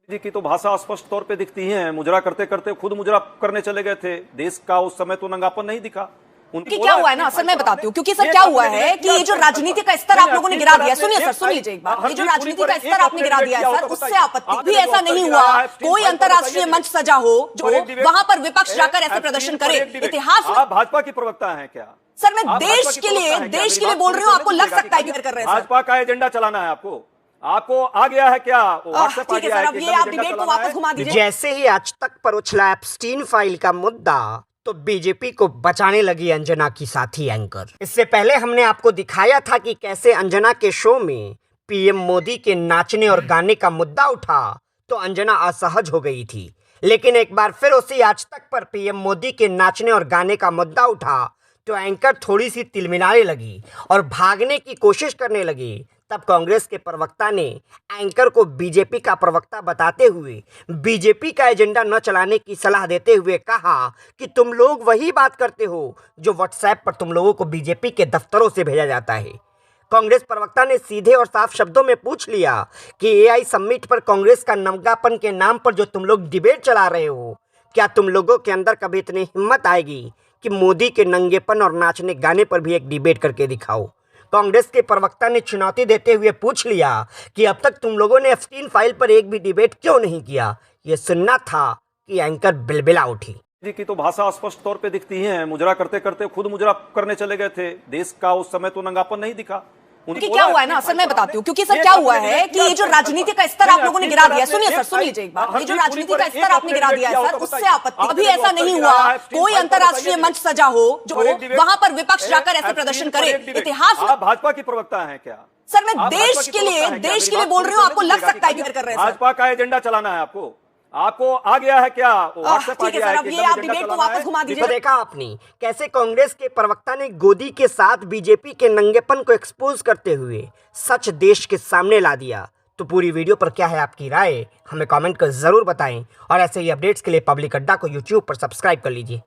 जी की तो भाषा स्पष्ट तौर पे दिखती है। मुजरा करते करते खुद मुजरा करने चले गए थे। देश का उस समय तो नंगापन नहीं दिखा। कि क्या हुआ है ना सर, मैं बताती हूँ। क्योंकि सर क्या हुआ है कि ये जो राजनीति का स्तर आप लोगों ने गिरा दिया, सुनिए सर, सुन लीजिए एक बार, ये जो राजनीति का स्तर आपने गिरा दिया है सर, उससे आपत्ति भी ऐसा नहीं हुआ कोई अंतर्राष्ट्रीय मंच सजा हो जो वहां पर विपक्ष जाकर ऐसे प्रदर्शन करे। इतिहास में भाजपा की प्रवक्ता है क्या सर? मैं देश के लिए बोल रही हूँ, आपको लग सकता है कि कर रहे हैं। भाजपा का एजेंडा चलाना है आपको आ गया है क्या? ठीक है सर, अब ये आप डिबेट को वापस घुमा दीजिए। जैसे ही आज तक पर उछला एप्स्टीन फाइल का मुद्दा तो बीजेपी को बचाने लगी अंजना की साथी एंकर। इससे पहले हमने आपको दिखाया था कि कैसे अंजना के शो में पीएम मोदी के नाचने और गाने का मुद्दा उठा तो अंजना असहज हो गई थी। लेकिन एक बार फिर उसी आज तक पर पीएम मोदी के नाचने और गाने का मुद्दा उठा तो एंकर थोड़ी सी तिलमिलाने लगी और भागने की कोशिश करने लगी। तब कांग्रेस के प्रवक्ता ने एंकर को बीजेपी का प्रवक्ता बताते हुए बीजेपी का एजेंडा न चलाने की सलाह देते हुए कहा कि तुम लोग वही बात करते हो जो व्हाट्सएप पर तुम लोगों को बीजेपी के दफ्तरों से भेजा जाता है। कांग्रेस प्रवक्ता ने सीधे और साफ शब्दों में पूछ लिया कि एआई समिट पर कांग्रेस का नंगापन के नाम पर जो तुम लोग डिबेट चला रहे हो, क्या तुम लोगों के अंदर कभी इतनी हिम्मत आएगी कि मोदी के नंगेपन और नाचने गाने पर भी एक डिबेट करके दिखाओ? कांग्रेस के प्रवक्ता ने चुनौती देते हुए पूछ लिया कि अब तक तुम लोगों ने एप्स्टीन फाइल पर एक भी डिबेट क्यों नहीं किया। यह सुनना था कि एंकर बिलबिला उठी। जी की तो भाषा स्पष्ट तौर पे दिखती है। मुजरा करते करते खुद मुजरा करने चले गए थे। देश का उस समय तो नंगापन नहीं दिखा। क्योंकि क्या हुआ है ना सर, मैं बताती हूँ। क्योंकि सर क्या हुआ है कि ये जो राजनीति का स्तर आप लोगों ने गिरा दिया, सुनिए सर, सुन लीजिए एक बार, ये जो राजनीति का स्तर आपने गिरा दिया है सर, उससे आपत्ति भी ऐसा नहीं हुआ कोई अंतर्राष्ट्रीय मंच सजा हो जो वहां पर विपक्ष जाकर ऐसे प्रदर्शन करे। इतिहास में भाजपा की प्रवक्ता है क्या सर? मैं देश के लिए बोल रही हूँ, आपको लग सकता है कि कर रहे हैं। भाजपा का एजेंडा चलाना है आपको आ गया है क्या? ठीक है सर, अब ये आप डिबेट को वापस घुमा दीजिए। तो देखा आपने कैसे कांग्रेस के प्रवक्ता ने गोदी के साथ बीजेपी के नंगेपन को एक्सपोज करते हुए सच देश के सामने ला दिया। तो पूरी वीडियो पर क्या है आपकी राय, हमें कमेंट कर जरूर बताएं और ऐसे ही अपडेट्स के लिए पब्लिक अड्डा को यूट्यूब पर सब्सक्राइब कर लीजिए।